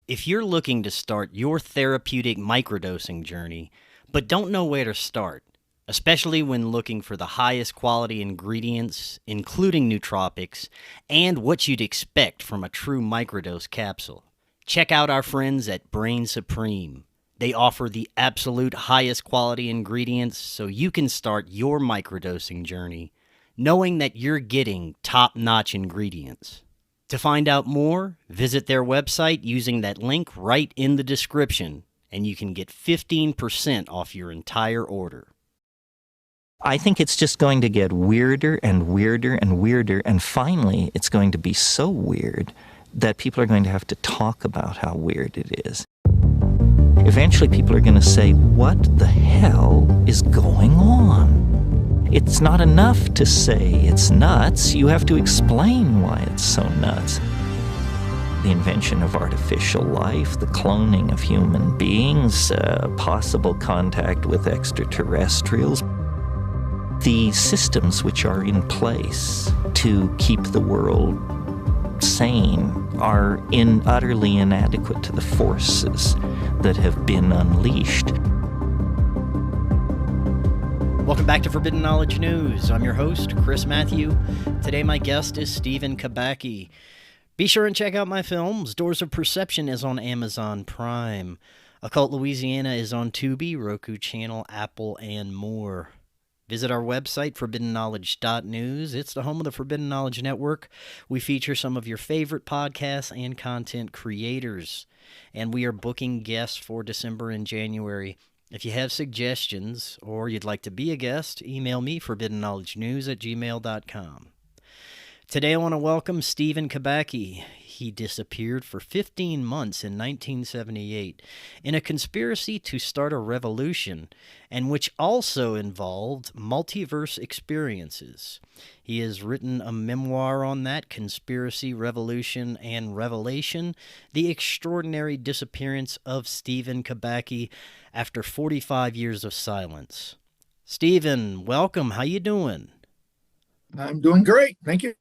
If you're looking to start your therapeutic microdosing journey, but don't know where to start, especially when looking for the highest quality ingredients, including nootropics, and what you'd expect from a true microdose capsule, check out our friends at Brainsupreme. They offer the absolute highest quality ingredients so you can start your microdosing journey, knowing that you're getting top-notch ingredients. To find out more, visit their website using that link right in the description, and you can get 15% off your entire order. I think it's just going to get weirder and weirder and weirder, and finally it's going to be so weird that people are going to have to talk about how weird it is. Eventually people are going to say, what the hell is going on? It's not enough to say it's nuts. You have to explain why it's so nuts. The invention of artificial life, the cloning of human beings, possible contact with extraterrestrials, the systems which are in place to keep the world sane are utterly inadequate to the forces that have been unleashed. Welcome back to Forbidden Knowledge News. I'm your host, Chris Matthew. Today my guest is Stephen Kubacki. Be sure and check out my films. Doors of Perception is on Amazon Prime. Occult Louisiana is on Tubi, Roku Channel, Apple, and more. Visit our website, forbiddenknowledge.news. It's the home of the Forbidden Knowledge Network. We feature some of your favorite podcasts and content creators. And we are booking guests for December and January. If you have suggestions or you'd like to be a guest, email me, forbiddenknowledgenews@gmail.com. Today I want to welcome Stephen Kubacki. He disappeared for 15 months in 1978 in a conspiracy to start a revolution, and which also involved multiverse experiences. He has written a memoir on that, Conspiracy, Revolution, and Revelation, The Extraordinary Disappearance of Stephen Kubacki after 45 years of silence. Stephen, welcome. How you doing? I'm doing great. Thank you.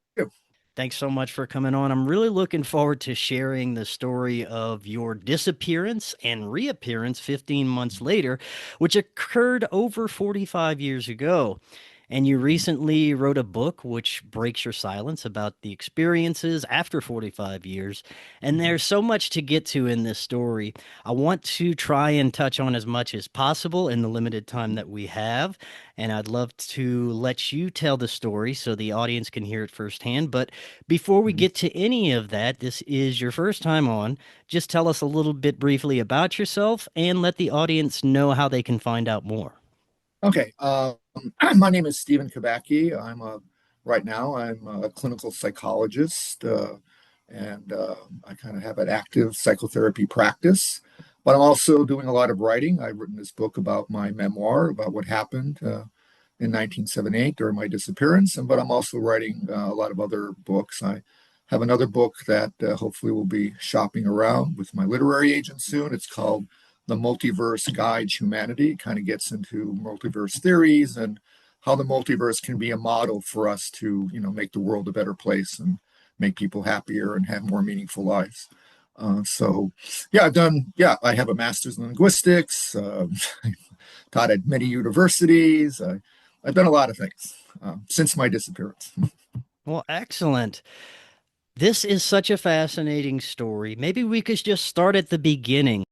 Thanks so much for coming on. I'm really looking forward to sharing the story of your disappearance and reappearance 15 months later, which occurred over 45 years ago. And you recently wrote a book which breaks your silence about the experiences after 45 years. And there's so much to get to in this story. I want to try and touch on as much as possible in the limited time that we have. And I'd love to let you tell the story so the audience can hear it firsthand. But before we get to any of that, this is your first time on. Just tell us a little bit briefly about yourself and let the audience know how they can find out more. Okay. My name is Stephen Kubacki. Right now I'm a clinical psychologist, and I kind of have an active psychotherapy practice. But I'm also doing a lot of writing. I've written this book about my memoir, about what happened in 1978 during my disappearance. But I'm also writing a lot of other books. I have another book that hopefully will be shopping around with my literary agent soon. It's called The Multiverse Guides Humanity. It kind of gets into multiverse theories and how the multiverse can be a model for us to, make the world a better place and make people happier and have more meaningful lives. I have a master's in linguistics, taught at many universities. I've done a lot of things since my disappearance. Well, excellent. This is such a fascinating story. Maybe we could just start at the beginning.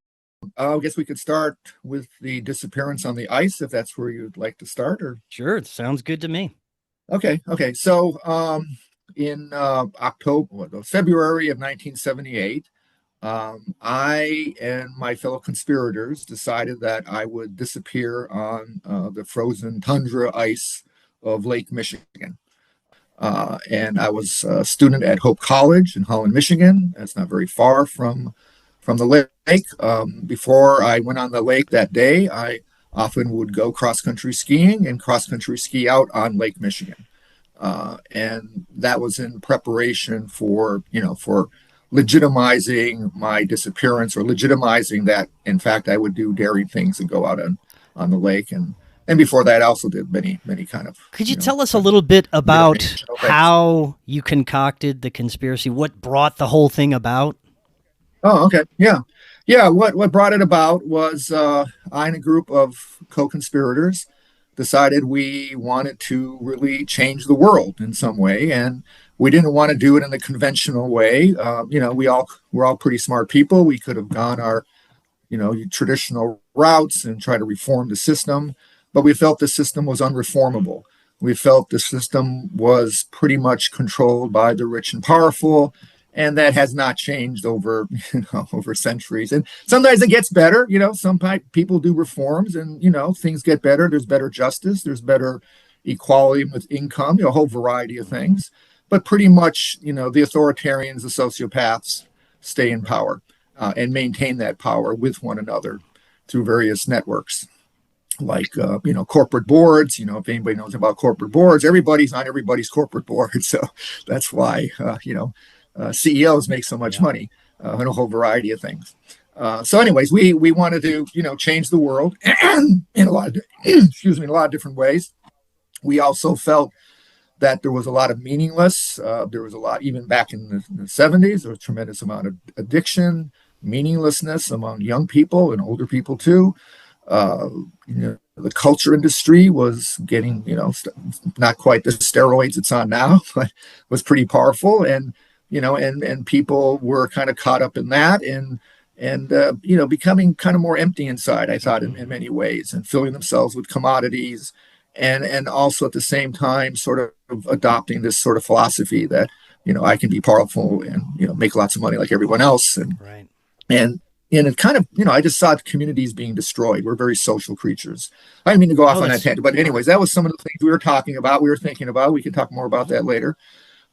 I guess we could start with the disappearance on the ice, if that's where you'd like to start. Or Sure, it sounds good to me. Okay. So in February of 1978, I and my fellow conspirators decided that I would disappear on the frozen tundra ice of Lake Michigan. And I was a student at Hope College in Holland, Michigan. That's not very far from the lake. Before I went on the lake that day, I often would go cross-country skiing and cross-country ski out on Lake Michigan. And that was in preparation for legitimizing my disappearance, or legitimizing that, in fact, I would do daring things and go out on the lake. And before that, I also did many kind of... Could you tell us a little bit about how you concocted the conspiracy? What brought the whole thing about? Oh, okay. Yeah. Yeah. What brought it about was I and a group of co-conspirators decided we wanted to really change the world in some way. And we didn't want to do it in the conventional way. We're all pretty smart people. We could have gone our traditional routes and try to reform the system, but we felt the system was unreformable. We felt the system was pretty much controlled by the rich and powerful, and that has not changed over over centuries. And sometimes it gets better. Some people do reforms, and things get better. There's better justice. There's better equality with income. A whole variety of things. But pretty much, the authoritarians, the sociopaths, stay in power and maintain that power with one another through various networks like corporate boards. If anybody knows about corporate boards, everybody's on everybody's corporate board. So that's why CEOs make so much money and a whole variety of things. So anyways, we wanted to change the world in a lot of excuse me, in a lot of different ways. We also felt that there was a lot of meaningless. There was a lot, even back in the 70s, there was a tremendous amount of addiction, meaninglessness among young people and older people too. The culture industry was getting, not quite the steroids it's on now, but was pretty powerful. And, and people were kind of caught up in that and becoming kind of more empty inside, I thought, in many ways, and filling themselves with commodities. And also at the same time, sort of adopting this sort of philosophy that, I can be powerful and, make lots of money like everyone else. And, Right. and, and it kind of, I just saw communities being destroyed. We're very social creatures. I didn't mean to go off on that tangent, but anyways, that was some of the things we were talking about. We were thinking about. We can talk more about that later.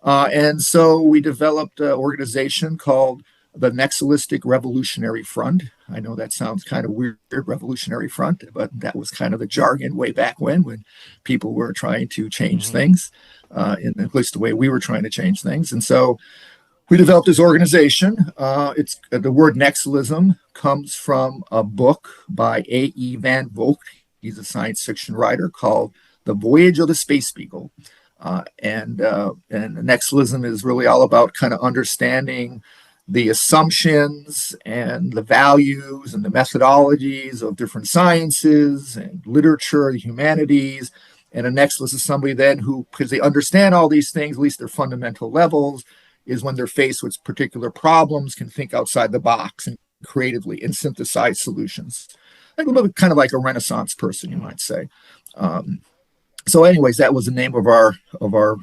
And so we developed an organization called the Nexalistic Revolutionary Front. I know that sounds kind of weird, Revolutionary Front, but that was kind of the jargon way back when people were trying to change things, in at least the way we were trying to change things. And so we developed this organization. It's the word Nexalism comes from a book by A.E. Van Vogt. He's a science fiction writer, called The Voyage of the Space Beagle. And Nexalism is really all about kind of understanding the assumptions and the values and the methodologies of different sciences and literature, the humanities. And a nexalist is somebody then who, because they understand all these things, at least their fundamental levels, is when they're faced with particular problems, can think outside the box and creatively and synthesize solutions. Like a little bit kind of like a Renaissance person, you might say. So anyways, that was the name of our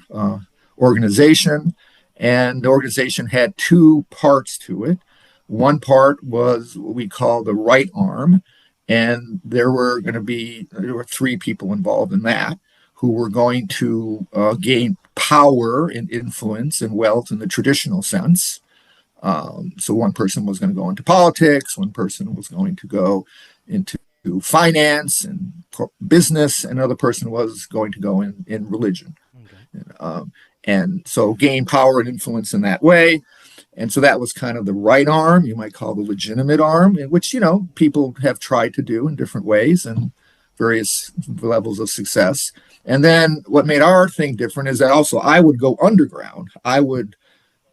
organization. And the organization had two parts to it. One part was what we call the right arm. And there were three people involved in that who were going to gain power and influence and wealth in the traditional sense. So one person was going to go into politics, one person was going to go into finance and business, and another person was going to go in religion. Okay. And so gain power and influence in that way. And so that was kind of the right arm, you might call the legitimate arm, in which, people have tried to do in different ways and various levels of success. And then what made our thing different is that also I would go underground. I would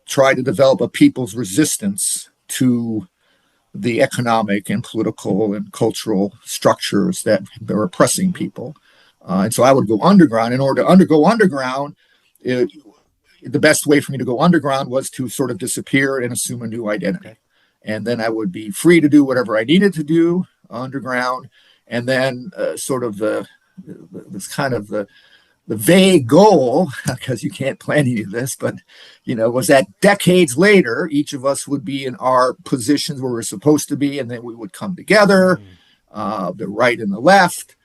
try to develop a people's resistance to the economic and political and cultural structures that are oppressing people. And so I would go underground. In order to go underground, the best way for me to go underground was to sort of disappear and assume a new identity. Okay. And then I would be free to do whatever I needed to do underground. And then sort of the vague goal, because you can't plan any of this, but, was that decades later, each of us would be in our positions where we're supposed to be, and then we would come together, the right and the left,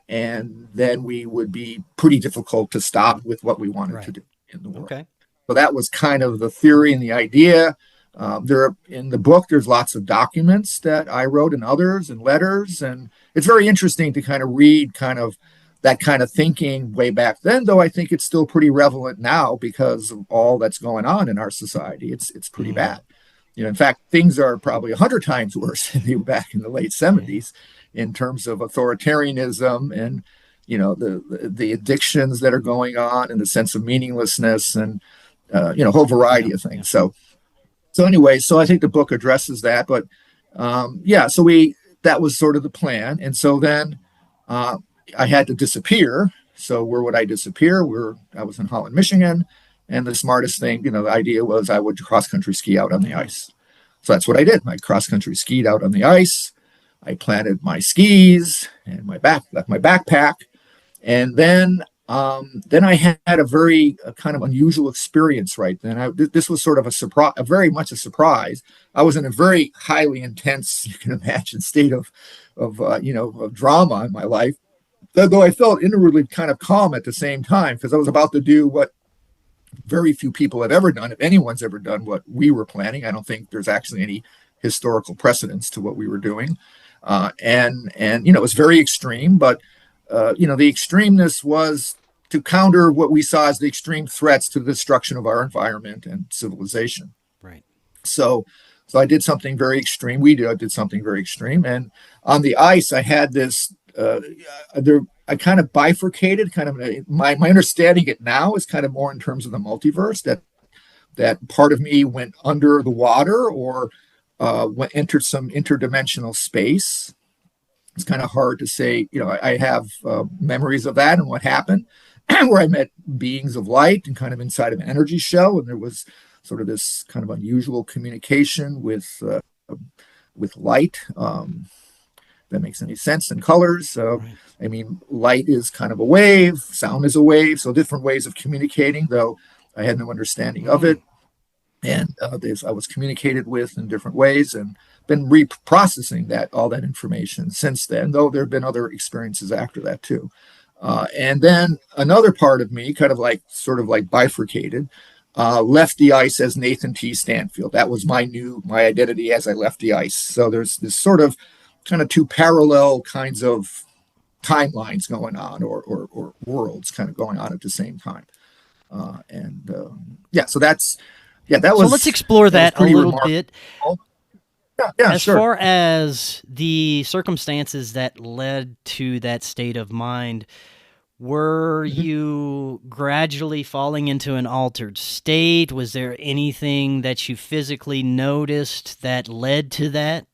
and then we would be pretty difficult to stop with what we wanted to do in the world. Okay. So that was kind of the theory and the idea. In the book, there's lots of documents that I wrote and others and letters, and it's very interesting to kind of read kind of that kind of thinking way back then, though I think it's still pretty relevant now because of all that's going on in our society. It's pretty bad. In fact, things are probably 100 times worse than they were back in the late 70s in terms of authoritarianism and, the addictions that are going on and the sense of meaninglessness and, a whole variety of things. So So anyway, so I think the book addresses that, but yeah, so that was sort of the plan. And so then uh, I had to disappear. So where would I disappear? I was in Holland, Michigan, and the smartest thing, the idea was I would cross country ski out on the ice. So that's what I did. I cross country skied out on the ice. I planted my skis and left my backpack, and then I had a kind of unusual experience right then. This was sort of a surprise, very much a surprise. I was in a very highly intense, you can imagine, state of drama in my life. Though I felt inwardly kind of calm at the same time, because I was about to do what very few people have ever done, if anyone's ever done what we were planning. I don't think there's actually any historical precedence to what we were doing, and it was very extreme, but the extremeness was to counter what we saw as the extreme threats to the destruction of our environment and civilization. Right. So I did something very extreme. I did something very extreme. And on the ice, I had this, I kind of bifurcated, my understanding it now is kind of more in terms of the multiverse, that part of me went under the water or entered some interdimensional space. It's kind of hard to say, I have memories of that and what happened, where I met beings of light and kind of inside of an energy shell. And there was sort of this kind of unusual communication with light. That makes any sense, and colors. Right. I mean, light is kind of a wave, sound is a wave. So different ways of communicating, though I had no understanding of it. And I was communicated with in different ways, and been reprocessing all that information since then, though there have been other experiences after that too. And then another part of me sort of like bifurcated, left the ice as Nathan T. Stanfield. That was my identity as I left the ice. So there's this sort of kind of two parallel kinds of timelines going on, or worlds kind of going on at the same time. So that was. So let's explore that a little bit. Yeah, as sure. far as the circumstances that led to that state of mind, were you gradually falling into an altered state? Was there anything that you physically noticed that led to that?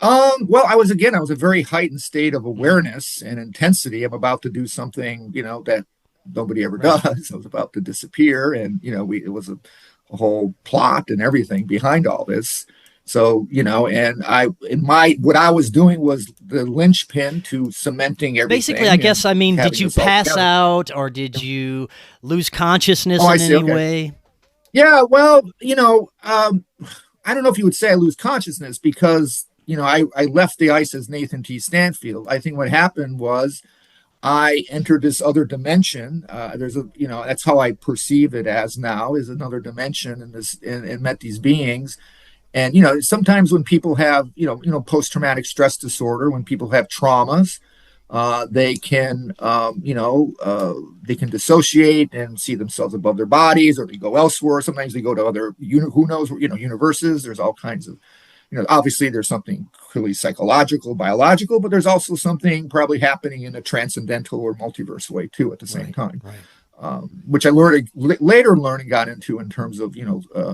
Well, I was a very heightened state of awareness and intensity. I'm about to do something, that nobody ever does. I was about to disappear, and it was a whole plot and everything behind all this. So and what I was doing was the linchpin to cementing everything. Basically, I guess, did you pass out, or did you lose consciousness in any way? Yeah, well, I don't know if you would say I lose consciousness, because I left the ice as Nathan T. Stanfield. I think what happened was I entered this other dimension. That's how I perceive it as now, is another dimension, and met these beings. And sometimes when people have post-traumatic stress disorder, when people have traumas, they can dissociate and see themselves above their bodies, or they go elsewhere. Sometimes they go to other universes. There's all kinds of obviously there's something clearly psychological, biological, but there's also something probably happening in a transcendental or multiverse way too at the same time. Right. Which I later learned and got into in terms of,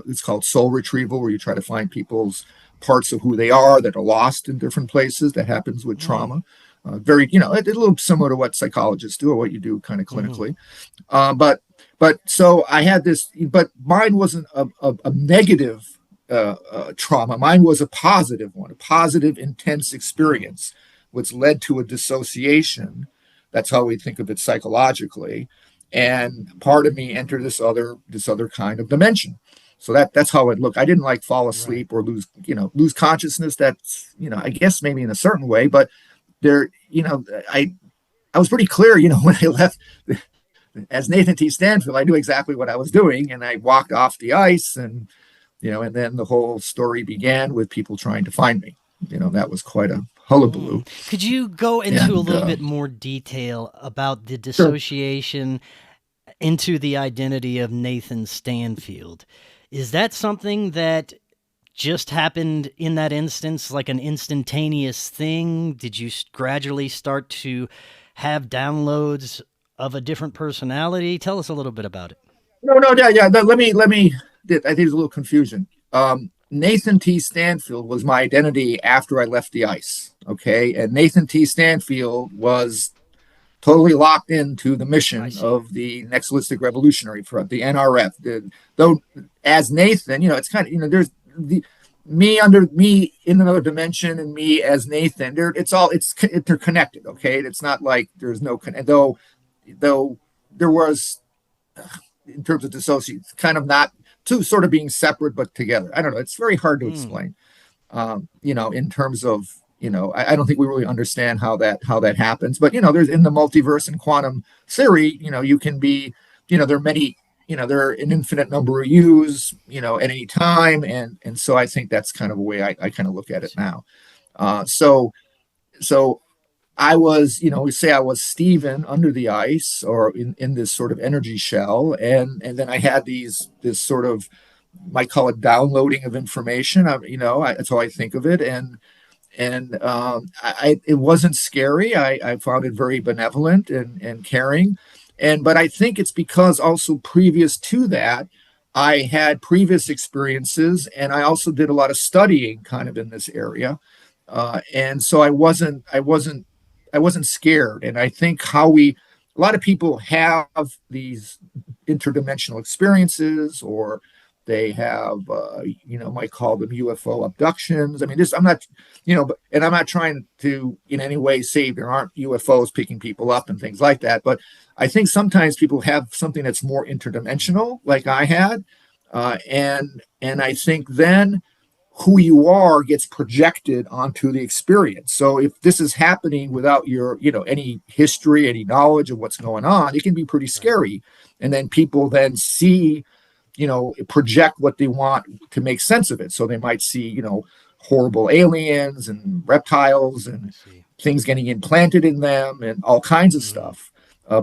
it's called soul retrieval, where you try to find people's parts of who they are that are lost in different places. That happens with trauma. Very, it's a little similar to what psychologists do, or what you do kind of clinically. But so I had this, but mine wasn't a negative trauma. Mine was a positive one, a positive, intense experience, which led to a dissociation. That's how we think of it psychologically. And part of me entered this other kind of dimension. So that's how it looked. I didn't fall asleep or lose consciousness. That's, I guess maybe in a certain way, but there, I was pretty clear, when I left as Nathan T. Stanfield, I knew exactly what I was doing, and I walked off the ice, and then the whole story began with people trying to find me. That was quite a hullabaloo. Could you go into a little bit more detail about the dissociation into the identity of Nathan Stanfield? Is that something that just happened in that instance, like an instantaneous thing? Did you gradually start to have downloads of a different personality? Tell us a little bit about it. No, yeah. Let me I think there's a little confusion. Nathan T. Stanfield was my identity after I left the ice. Okay. And Nathan T. Stanfield was totally locked into the mission of the Nextalistic Revolutionary Front, the NRF. Though, as Nathan, it's kind of, there's the me under me in another dimension and me as Nathan. It's interconnected. Okay. It's not like there's no, though there was, in terms of dissociation, kind of not two sort of being separate but together. I don't know. It's very hard to explain. In terms of, I don't think we really understand how that happens. But there's in the multiverse and quantum theory, you can be, there are many, there are an infinite number of yous, at any time, and so I think that's kind of a way I kind of look at it now. So I was, we say I was Stephen under the ice or in this sort of energy shell. And then I had this sort of, might call it downloading of information. That's how I think of it. And it wasn't scary. I found it very benevolent and caring. But I think it's because also previous to that, I had previous experiences and I also did a lot of studying kind of in this area. And so I wasn't scared. And I think a lot of people have these interdimensional experiences, or they have, might call them UFO abductions. I mean, I'm not, and I'm not trying to in any way say there aren't UFOs picking people up and things like that. But I think sometimes people have something that's more interdimensional, like I had. And I think then who you are gets projected onto the experience. So if this is happening without your, any history, any knowledge of what's going on, it can be pretty scary. And then people then see, project what they want to make sense of it. So they might see, horrible aliens and reptiles and things getting implanted in them and all kinds of stuff.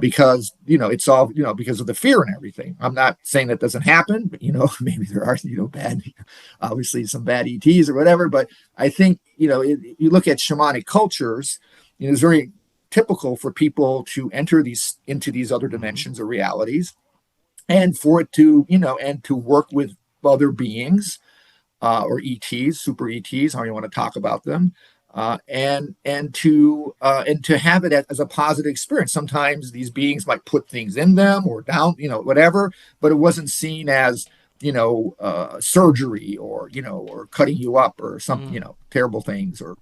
Because, it's all, because of the fear and everything. I'm not saying that doesn't happen, but, maybe there are, bad, obviously some bad ETs or whatever. But I think, you look at shamanic cultures, it's very typical for people to enter into these other dimensions or realities, and for it to, and to work with other beings or ETs, super ETs, how you want to talk about them. And to have it as a positive experience. Sometimes these beings might put things in them or down, whatever, but it wasn't seen as, surgery or, or cutting you up or some, terrible things or,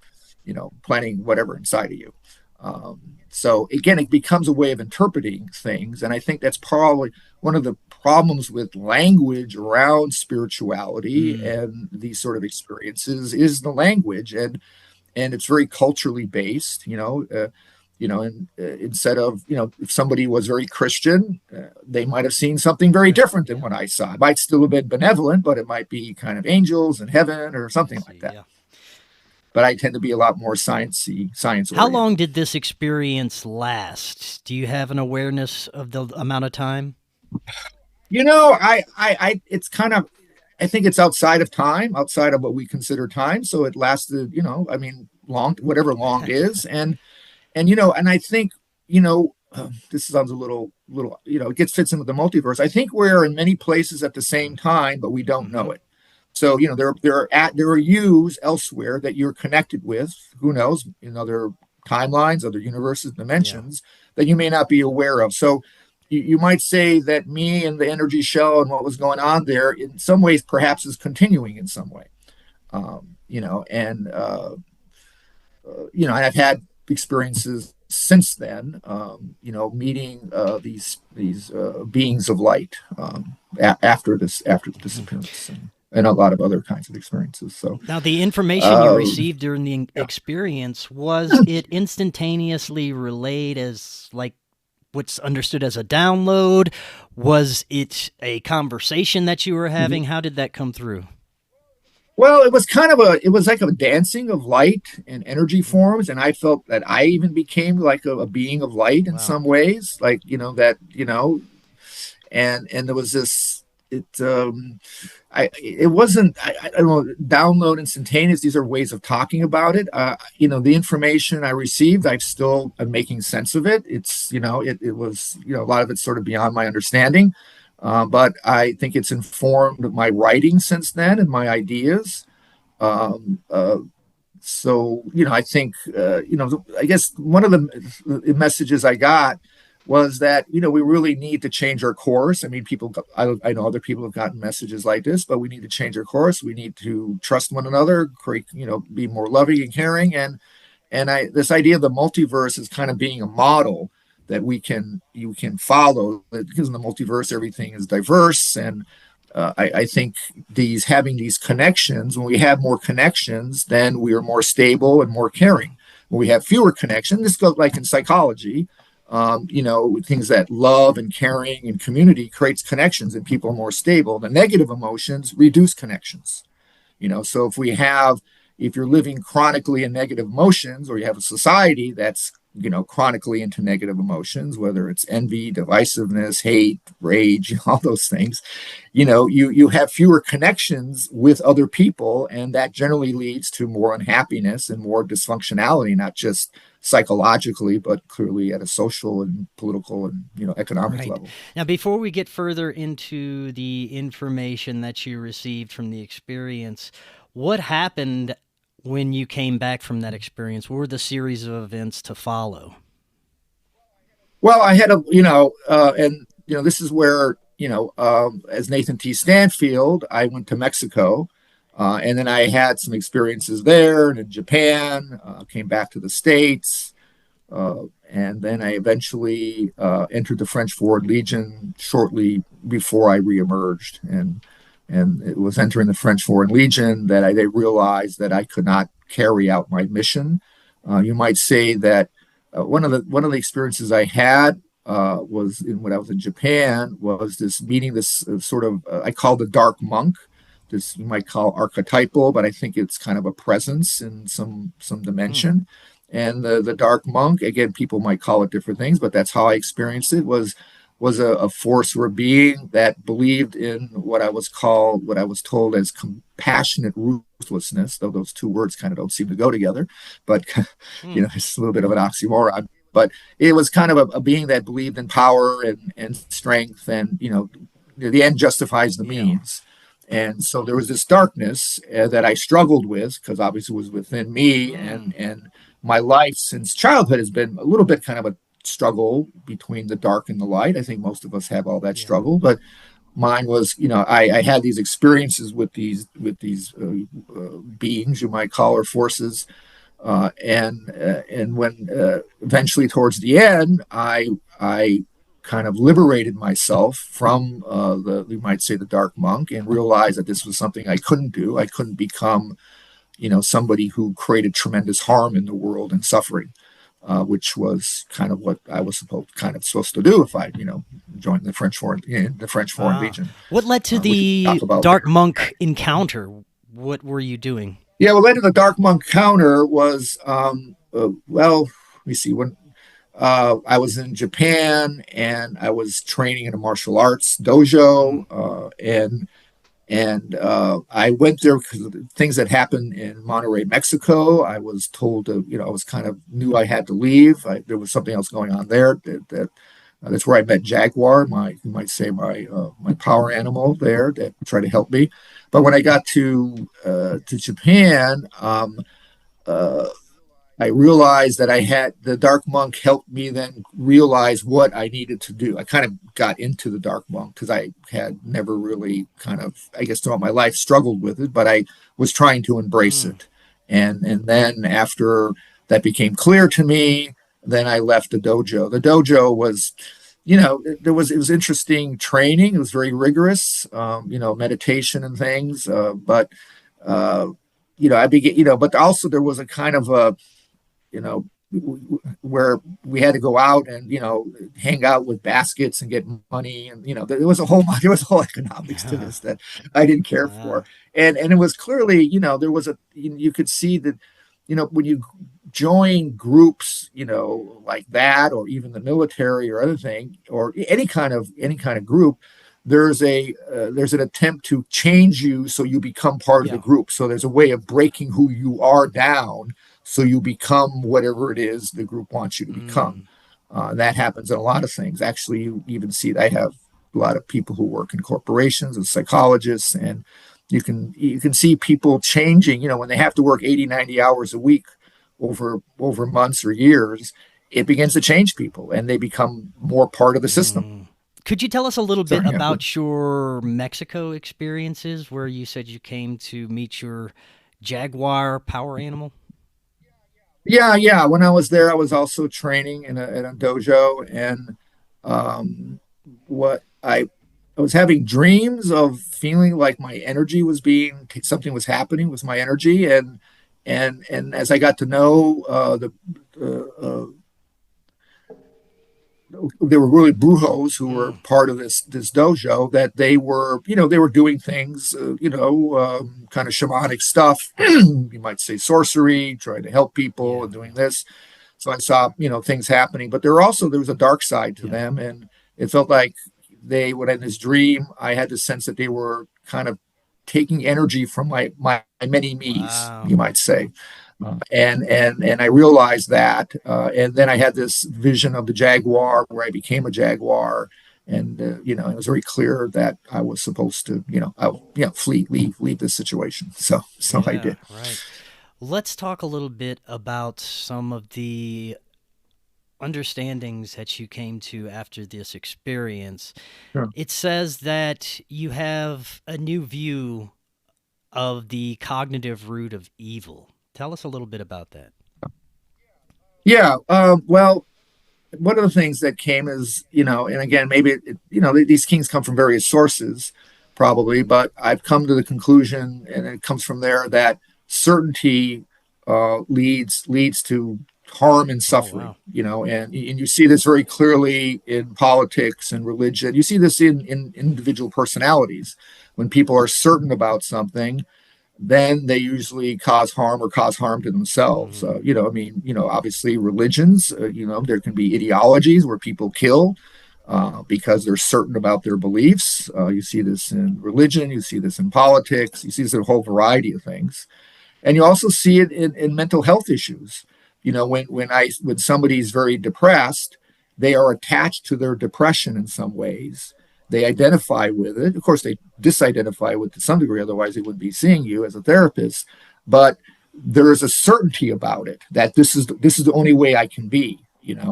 planting whatever inside of you. So again, it becomes a way of interpreting things. And I think that's probably one of the problems with language around spirituality and these sort of experiences is the language. And it's very culturally based, and instead of, if somebody was very Christian, they might have seen something very different than what I saw. It might still have been benevolent, but it might be kind of angels and heaven or something like that. Yeah. But I tend to be a lot more science-oriented. How long did this experience last? Do you have an awareness of the amount of time? It's kind of, I think it's outside of time, outside of what we consider time. So it lasted, long, whatever long is. And I think, this sounds a little, it fits in with the multiverse. I think we're in many places at the same time, but we don't know it. So, there are yous elsewhere that you're connected with, who knows, in other timelines, other universes, dimensions that you may not be aware of. So you might say that me and the energy shell and what was going on there in some ways perhaps is continuing in some way. And I've had experiences since then, meeting these beings of light after the disappearance and a lot of other kinds of experiences. So now the information you received during the experience, was it instantaneously relayed as like what's understood as a download? Was it a conversation that you were having? How did that come through? Well, it was like a dancing of light and energy forms. And I felt that I even became like a being of light in some ways, like, and there was this, it wasn't, I don't know, download instantaneous. These are ways of talking about it. The information I received, I'm making sense of it. It's, it was, a lot of it's sort of beyond my understanding. But I think it's informed my writing since then and my ideas. Um, uh, so I think I guess one of the messages I got was that we really need to change our course. I mean, I know other people have gotten messages like this, but we need to change our course. We need to trust one another, create, be more loving and caring. And this idea of the multiverse is kind of being a model that you can follow, because in the multiverse everything is diverse. And I think having these connections, when we have more connections, then we are more stable and more caring. When we have fewer connections, this goes like in psychology, things that love and caring and community creates connections, and people are more stable. The negative emotions reduce connections. So if you're living chronically in negative emotions, or you have a society that's chronically into negative emotions, whether it's envy, divisiveness, hate, rage, all those things, you have fewer connections with other people, and that generally leads to more unhappiness and more dysfunctionality, not just psychologically, but clearly at a social and political and economic Right. level. Now, before we get further into the information that you received from the experience, what happened when you came back from that experience? What were the series of events to follow? Well, I had and this is where as Nathan T. Stanfield, I went to Mexico, and then I had some experiences there and in Japan. Came back to the States, and then I eventually entered the French Foreign Legion shortly before I reemerged. And it was entering the French Foreign Legion that they realized that I could not carry out my mission. You might say that one of the experiences I had when I was in Japan, was this meeting this sort of I call the dark monk. This you might call archetypal, but I think it's kind of a presence in some Mm. dimension. And the dark monk, again, people might call it different things, but that's how I experienced it. Was a force or a being that believed in what I was told as compassionate ruthlessness, though those two words kind of don't seem to go together. But Mm. it's a little bit of an oxymoron. But it was kind of a being that believed in power and strength, and the end justifies the Yeah. means. And so there was this darkness that I struggled with, because obviously it was within me, Mm. and my life since childhood has been a little bit kind of a struggle between the dark and the light. I think most of us have all that Yeah. struggle, but mine was, I had these experiences with these beings, you might call, or forces, and when eventually towards the end, I kind of liberated myself from the you might say the dark monk, and realized that this was something I couldn't do. I couldn't become somebody who created tremendous harm in the world and suffering, which was kind of what I was supposed to do if I joined the French Foreign Ah. Legion, What led to which we talk the about dark later. monk encounter? What were you doing? Yeah, well, later the Dark Monk counter was let me see, when I was in Japan and I was training in a martial arts Mm. dojo, and I went there because of the things that happened in Monterrey, Mexico. I was told to, I was kind of knew I had to leave. There was something else going on there. That's where I met Jaguar, you might say my power animal there that tried to help me. But when I got to Japan, uh, I realized that I had the dark monk helped me then realize what I needed to do. I kind of got into the dark monk because I had never really kind of, I guess, throughout my life struggled with it, but I was trying to embrace Mm. it. And then after that became clear to me, then I left the dojo. The dojo was, it was interesting training. It was very rigorous, meditation and things. But I began, but also there was a kind of a you know, where we had to go out and hang out with baskets and get money, and there was a whole economics to Yeah. this that I didn't care for, Ah. and it was clearly there was you could see that when you join groups like that, or even the military or other thing, or any kind of group, there's an attempt to change you so you become part of the Yeah. group. So there's a way of breaking who you are down so you become whatever it is the group wants you to become. Mm. That happens in a lot of things. Actually, you even see that I have lot of people who work in corporations as psychologists, and you can see people changing, when they have to work 80, 90 hours a week over months or years. It begins to change people, and they become more part of the system. Could you tell us a little bit Sorry, yeah. about your Mexico experiences, where you said you came to meet your jaguar power animal? Yeah. When I was there, I was also training in a dojo, and what I was having dreams of feeling like my energy was something was happening with my energy, and as I got to know there were really brujos who were part of this dojo, that they were doing things, kind of shamanic stuff. You might say sorcery, trying to help people and doing this. So I saw, things happening, but there was a dark side to them. And it felt like in this dream, I had the sense that they were kind of taking energy from my many me's, you might say. And I realized that, and then I had this vision of the jaguar, where I became a jaguar, and it was very clear that I was supposed to, leave this situation. So I did. Right. Let's talk a little bit about some of the understandings that you came to after this experience. Sure. It says that you have a new view of the cognitive root of evil. Tell us a little bit about that. Yeah. Well, one of the things that came is, and again, maybe, these kings come from various sources, probably, but I've come to the conclusion, and it comes from there, that certainty leads to harm and suffering. And you see this very clearly in politics and religion. You see this in individual personalities. When people are certain about something, then they usually cause harm to themselves. Obviously religions, there can be ideologies where people kill because they're certain about their beliefs. You see this in religion, you see this in politics, you see this in a whole variety of things. And you also see it in mental health issues. When somebody's very depressed, they are attached to their depression in some ways. They identify with it. Of course, they disidentify with it to some degree, otherwise they wouldn't be seeing you as a therapist. But there is a certainty about it, that this is the only way I can be.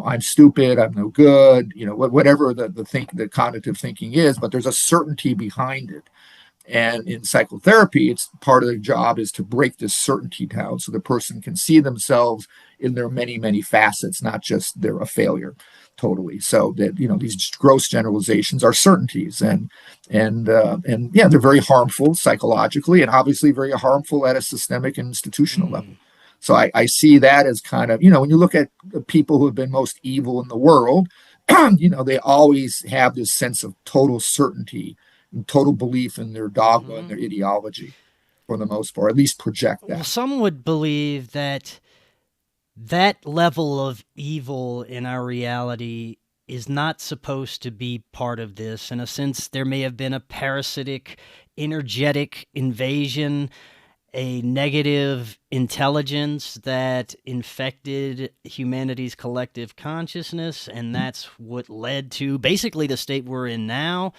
I'm stupid, I'm no good, whatever the cognitive thinking is, but there's a certainty behind it. And in psychotherapy, it's part of the job is to break this certainty down, so the person can see themselves in their many, many facets, not just they're a failure totally. So that, these gross generalizations are certainties, and they're very harmful psychologically, and obviously very harmful at a systemic and institutional level. So I see that as kind of, when you look at the people who have been most evil in the world, they always have this sense of total certainty and total belief in their dogma and their ideology, for the most part, at least project that. Well, some would believe that level of evil in our reality is not supposed to be part of this. In a sense, there may have been a parasitic, energetic invasion, a negative intelligence that infected humanity's collective consciousness, and that's what led to basically the state we're in now.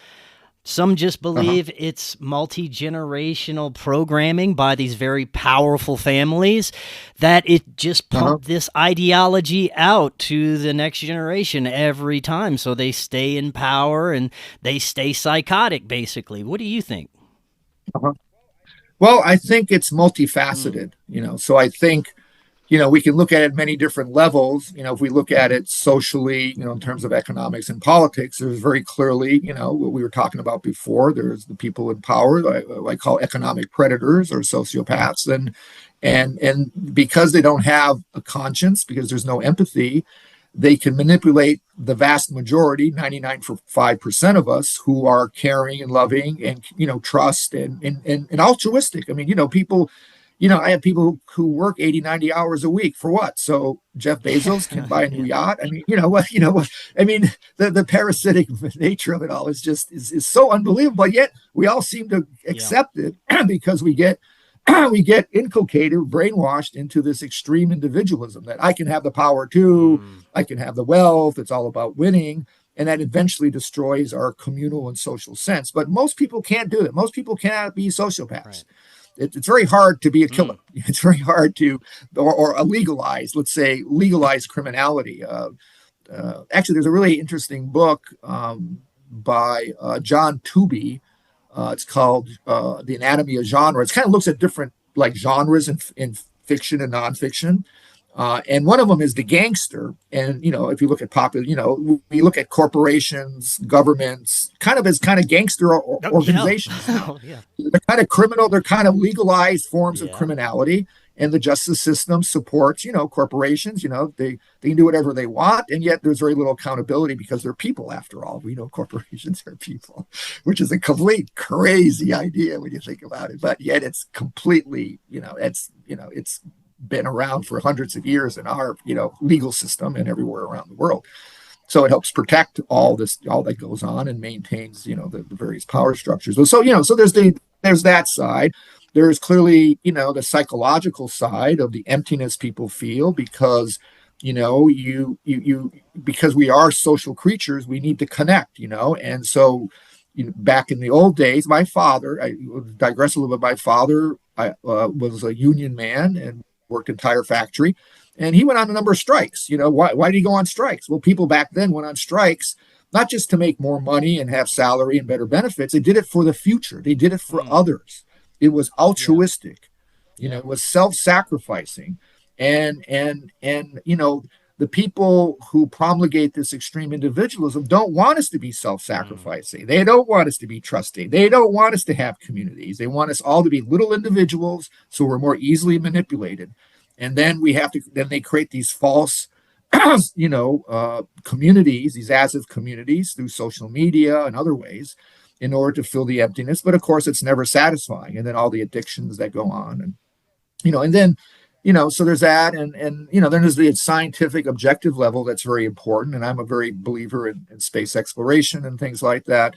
Some just believe it's multi-generational programming by these very powerful families, that it just pumped this ideology out to the next generation every time, so they stay in power and they stay psychotic, basically. What do you think? Well, I think it's multifaceted, so I think, we can look at it many different levels. If we look at it socially, in terms of economics and politics, there's very clearly, what we were talking about before. There's the people in power, I call economic predators or sociopaths, and because they don't have a conscience, because there's no empathy, they can manipulate the vast majority, 99.5% of us, who are caring and loving and trust and altruistic. I mean, people. I have people who work 80, 90 hours a week for what? So Jeff Bezos can buy a new yacht. I mean, I mean, the parasitic nature of it all is just is so unbelievable. Yet we all seem to accept it because we get inculcated, brainwashed into this extreme individualism that I can have the power too. I can have the wealth. It's all about winning. and that eventually destroys our communal and social sense. But most people can't do it. Most people cannot be sociopaths. Right. It's very hard to be a killer. It's very hard to, or legalize, let's say, legalize criminality. Actually, there's a really interesting book by John Tooby. It's called The Anatomy of Genre. It kind of looks at different like genres in fiction and nonfiction. And one of them is the gangster. And, if you look at we look at corporations, governments, kind of as kind of gangster organizations. Yeah. They're kind of criminal. They're kind of legalized forms of criminality. And the justice system supports, corporations, they can do whatever they want. And yet there's very little accountability because they're people after all. We know corporations are people, which is a complete crazy idea when you think about it. But yet it's completely, it's been around for hundreds of years in our, legal system and everywhere around the world. So it helps protect all that goes on and maintains, the various power structures. So, so there's that side. There's clearly, the psychological side of the emptiness people feel because, because we are social creatures, we need to connect, and so back in the old days, my father, I digress a little bit, my father was a union man and worked in tire factory, and he went on a number of strikes. Why did he go on strikes? Well, people back then went on strikes not just to make more money and have salary and better benefits. They did it for the future. They did it for others. It was altruistic, it was self-sacrificing. And the people who promulgate this extreme individualism don't want us to be self-sacrificing. They don't want us to be trusting. They don't want us to have communities. They want us all to be little individuals so we're more easily manipulated. And then then they create these false, communities, these as-if communities through social media and other ways, in order to fill the emptiness. But of course, it's never satisfying. And then all the addictions that go on. And then, so there's that. And then there's the scientific objective level that's very important. And I'm a very believer in space exploration and things like that.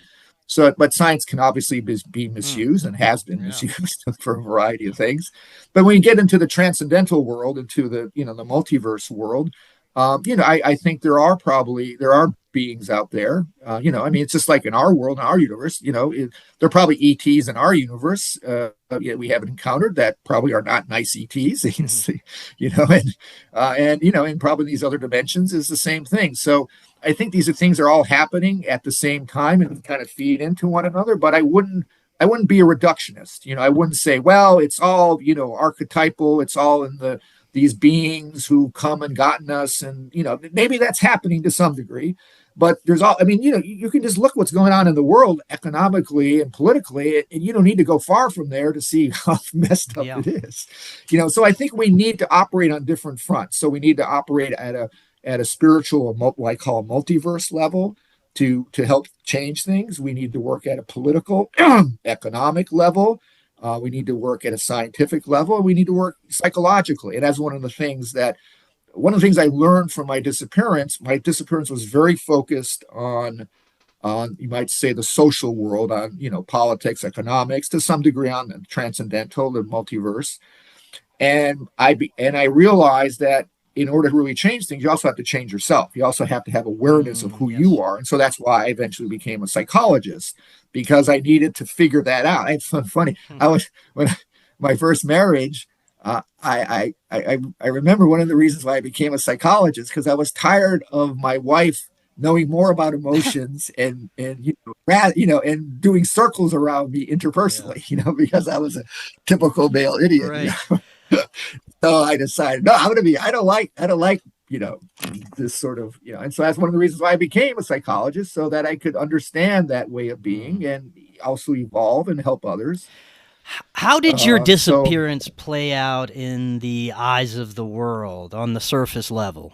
So, but science can obviously be misused and has been misused for a variety of things. But when you get into the transcendental world, into the, the multiverse world, I think there are beings out there. It's just like in our world, in our universe, there are probably ETs in our universe. We haven't encountered that probably are not nice ETs, and probably these other dimensions is the same thing. So I think these things are all happening at the same time and kind of feed into one another, but I wouldn't be a reductionist. I wouldn't say, well, it's all, archetypal. It's all in these beings who come and gotten us. And, maybe that's happening to some degree, but there's you can just look what's going on in the world economically and politically, and you don't need to go far from there to see how messed up it is. So I think we need to operate on different fronts. So we need to operate at a spiritual, what I call a multiverse level to help change things. We need to work at a political, economic level. We need to work at a scientific level. We need to work psychologically. And that's one of the things I learned from my disappearance. My disappearance was very focused on you might say the social world, on politics, economics, to some degree on the transcendental, the multiverse. And I realized that in order to really change things, you also have to change yourself. You also have to have awareness of who you are. And so that's why I eventually became a psychologist, because I needed to figure that out. It's funny. When my first marriage, I remember one of the reasons why I became a psychologist, because I was tired of my wife knowing more about emotions and doing circles around me interpersonally, because I was a typical male idiot. Right. So I decided, no, I don't like, this sort of, and so that's one of the reasons why I became a psychologist, so that I could understand that way of being and also evolve and help others. How did your disappearance play out in the eyes of the world on the surface level?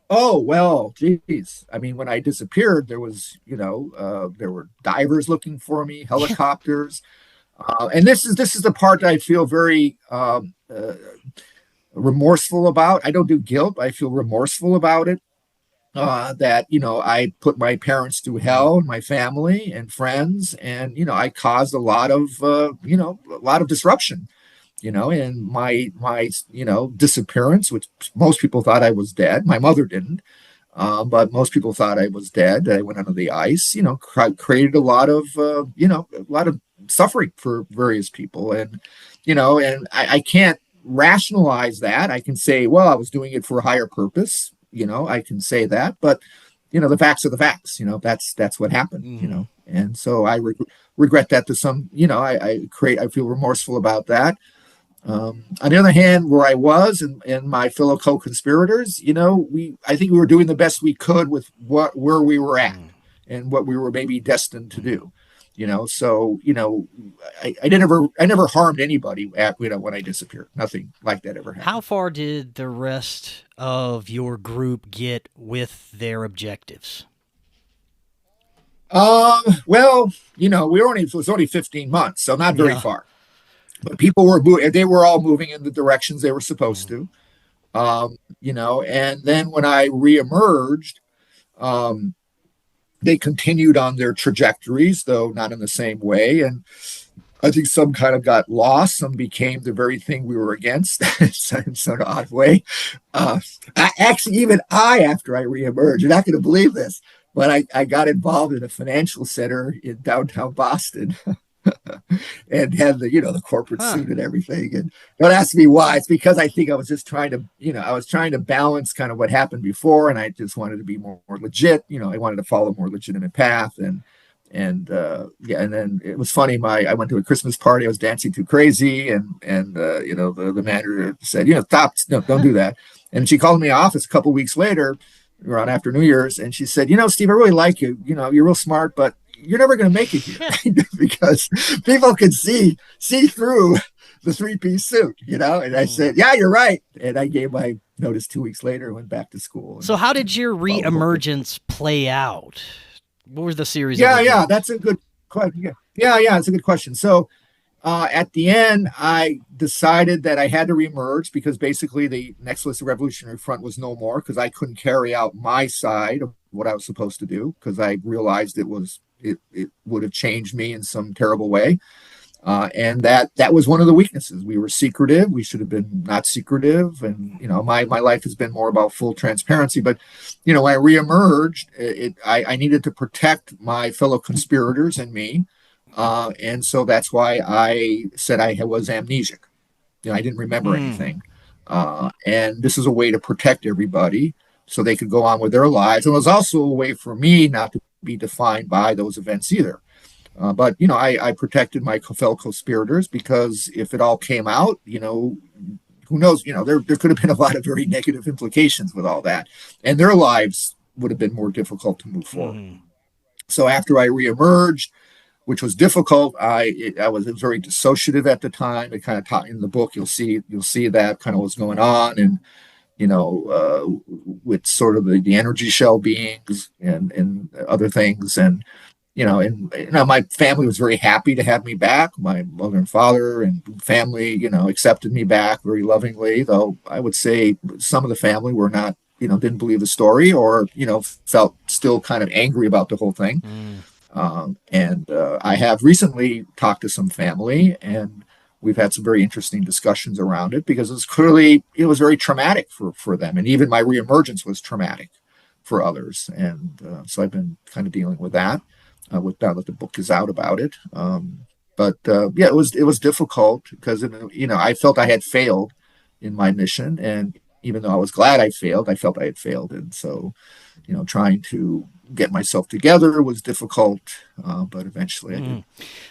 Oh, well, geez. When I disappeared, there was, there were divers looking for me, helicopters. And this is the part that I feel very remorseful about. I don't do guilt. I feel remorseful about it. That, I put my parents through hell, my family and friends, and, I caused a lot of disruption, and my disappearance, which most people thought I was dead. My mother didn't. But most people thought I was dead. I went under the ice, created a lot of, a lot of suffering for various people. And I can't rationalize that. I can say, well, I was doing it for a higher purpose. I can say that, but the facts are the facts. That's what happened. And so I regret that to some. I feel remorseful about that. On the other hand, where I was and my fellow co-conspirators, I think we were doing the best we could with where we were at and what we were maybe destined to do. So I never harmed anybody when I disappeared. Nothing like that ever happened. How far did the rest of your group get with their objectives? Well, it was only 15 months, so not very far. But people they were all moving in the directions they were supposed to. And then when I reemerged, they continued on their trajectories, though not in the same way. And I think some kind of got lost. Some became the very thing we were against in some odd way. After I reemerged, you're not going to believe this, but I got involved in a financial center in downtown Boston. And had the corporate suit and everything. And don't ask me why. It's because I think I was just trying to balance kind of what happened before, and I just wanted to be more legit. I wanted to follow a more legitimate path. And then it was funny. I went to a Christmas party. I was dancing too crazy, and the manager said, stop, no, don't do that. And she called me in the office a couple of weeks later, around after New Year's, and she said, Steve, I really like you. You're real smart, but you're never going to make it here because people can see through the three-piece suit, And I said, yeah, you're right. And I gave my notice 2 weeks later and went back to school. So how did your reemergence play out? What was the series? Yeah, that's a good question. Yeah, it's a good question. So at the end, I decided that I had to reemerge because basically the Nexus Revolutionary Front was no more because I couldn't carry out my side of what I was supposed to do because I realized it would have changed me in some terrible way. And that was one of the weaknesses. We were secretive. We should have been not secretive. And, my life has been more about full transparency. But, when I reemerged, I needed to protect my fellow conspirators and me. And so that's why I said I was amnesic. I didn't remember anything. And this is a way to protect everybody so they could go on with their lives. And it was also a way for me not to be defined by those events either. But I protected my fellow conspirators because if it all came out, who knows, there could have been a lot of very negative implications with all that. And their lives would have been more difficult to move forward. So after I reemerged, which was difficult, I was very dissociative at the time. It kind of taught in the book, you'll see that kind of what's going on. And with sort of the energy shell beings and other things. And, my family was very happy to have me back. My mother and father and family, accepted me back very lovingly, though I would say some of the family were not, didn't believe the story or, felt still kind of angry about the whole thing. And I have recently talked to some family and we've had some very interesting discussions around it because it was very traumatic for them. And even my reemergence was traumatic for others. And so I've been kind of dealing with that now that the book is out about it. But it was difficult because, I felt I had failed in my mission. And even though I was glad I failed, I felt I had failed. And so, trying to get myself together was difficult, but eventually I did.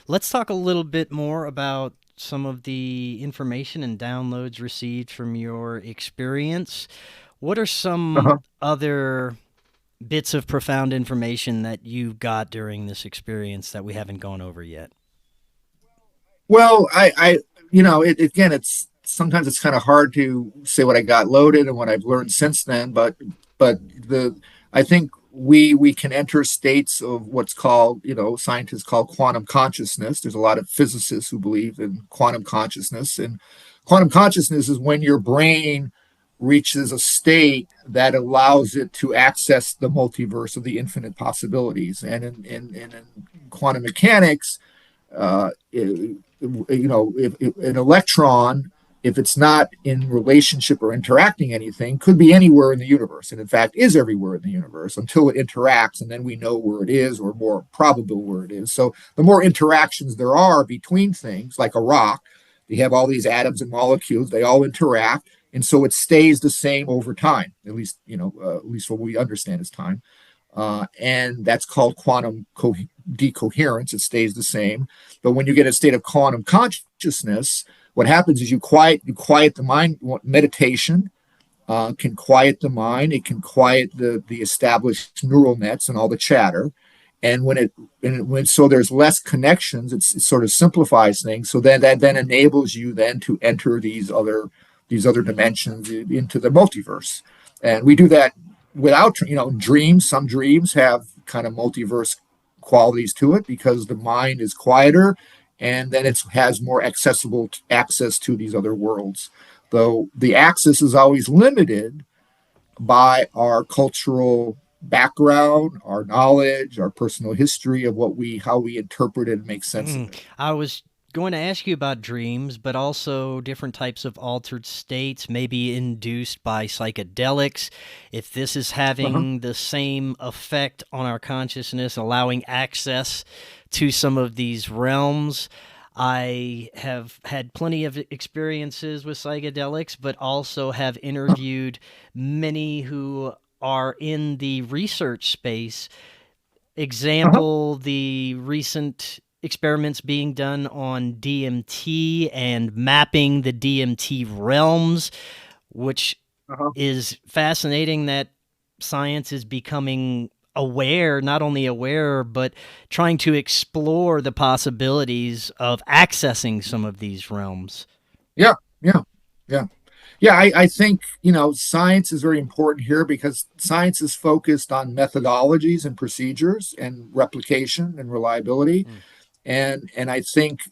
Let's talk a little bit more about some of the information and downloads received from your experience. What are some other bits of profound information that you got during this experience that we haven't gone over yet? Well, it's sometimes it's kind of hard to say what I got loaded and what I've learned since then, but I think we can enter states of what's called, scientists call quantum consciousness. There's a lot of physicists who believe in quantum consciousness, and quantum consciousness is when your brain reaches a state that allows it to access the multiverse of the infinite possibilities. And in quantum mechanics, if an electron if it's not in relationship or interacting anything, could be anywhere in the universe, and in fact is everywhere in the universe until it interacts, and then we know where it is, or more probable where it is. So the more interactions there are between things, like a rock, they have all these atoms and molecules, they all interact, and so it stays the same over time. At least, at least what we understand as time. And that's called quantum decoherence. It stays the same. But when you get a state of quantum consciousness, what happens is you quiet the mind. Meditation can quiet the mind. It can quiet the established neural nets and all the chatter. And so there's less connections, it sort of simplifies things. So then that then enables you then to enter these other dimensions into the multiverse. And we do that without, dreams. Some dreams have kind of multiverse qualities to it because the mind is quieter, and then it has more accessible access to these other worlds. Though the access is always limited by our cultural background, our knowledge, our personal history of how we interpret it and make sense of it. I was going to ask you about dreams, but also different types of altered states, maybe induced by psychedelics. If this is having the same effect on our consciousness, allowing access to some of these realms. I have had plenty of experiences with psychedelics, but also have interviewed many who are in the research space. Example, the recent experiments being done on DMT and mapping the DMT realms, which is fascinating that science is becoming aware, not only aware, but trying to explore the possibilities of accessing some of these realms. Yeah, yeah, yeah. Yeah, I think, science is very important here because science is focused on methodologies and procedures and replication and reliability. And I think,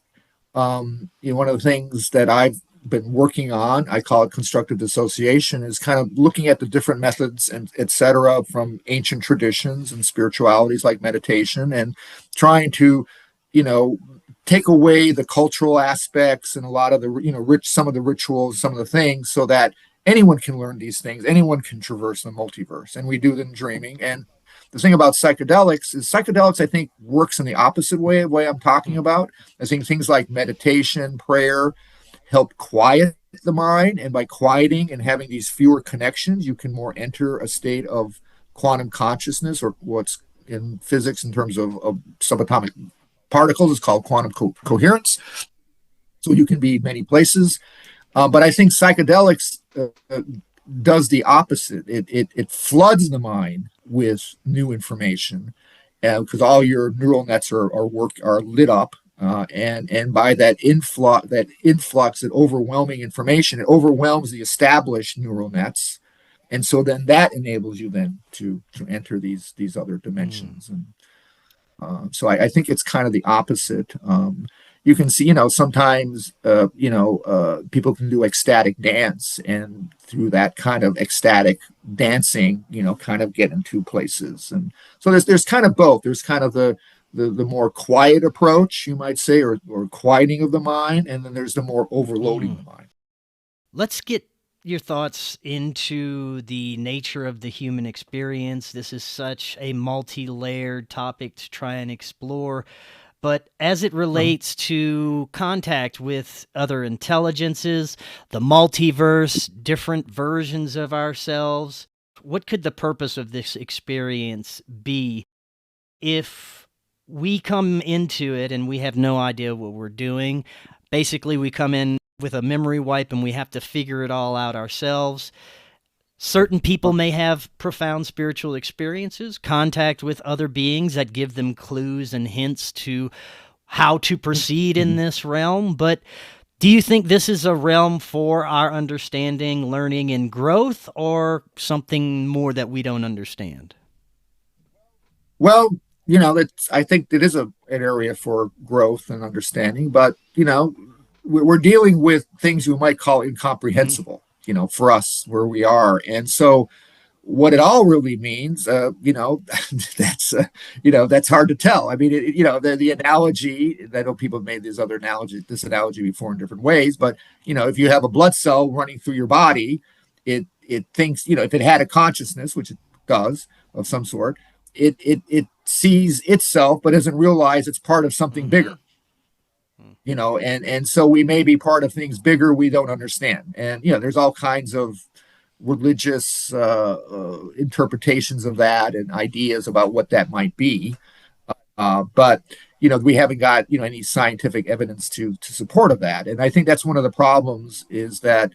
one of the things that I've been working on, I call it constructive dissociation, is kind of looking at the different methods and et cetera from ancient traditions and spiritualities like meditation, and trying to, take away the cultural aspects and a lot of the, some of the rituals, some of the things, so that anyone can learn these things, anyone can traverse the multiverse, and we do them dreaming. And the thing about psychedelics, I think, works in the opposite way of the way I'm talking about. I think things like meditation, prayer, help quiet the mind, and by quieting and having these fewer connections, you can more enter a state of quantum consciousness, or what's in physics in terms of subatomic particles is called quantum coherence. So you can be many places, but I think psychedelics does the opposite. It floods the mind with new information, because all your neural nets are lit up. And by that influx, that overwhelming information, it overwhelms the established neural nets, and so then that enables you then to enter these other dimensions. And so I think it's kind of the opposite. You can see, sometimes people can do ecstatic dance, and through that kind of ecstatic dancing, kind of get into places. And so there's kind of both. There's kind of the more quiet approach, you might say, or quieting of the mind, and then there's the more overloading of the mind. Let's get your thoughts into the nature of the human experience. This is such a multi-layered topic to try and explore, but as it relates to contact with other intelligences, the multiverse, different versions of ourselves, what could the purpose of this experience be if we come into it and we have no idea what we're doing? Basically, we come in with a memory wipe and we have to figure it all out ourselves. Certain people may have profound spiritual experiences, contact with other beings that give them clues and hints to how to proceed in this realm. But do you think this is a realm for our understanding, learning, and growth, or something more that we don't understand? Well, I think it is an area for growth and understanding, but, we're dealing with things we might call incomprehensible, for us where we are. And so what it all really means, that's that's hard to tell. I mean, the analogy. I know people have made this analogy before in different ways, but if you have a blood cell running through your body, it thinks, if it had a consciousness, which it does of some sort, it sees itself, but doesn't realize it's part of something bigger. And so we may be part of things bigger we don't understand, and there's all kinds of religious interpretations of that and ideas about what that might be. But we haven't got any scientific evidence to support of that. And I think that's one of the problems, is that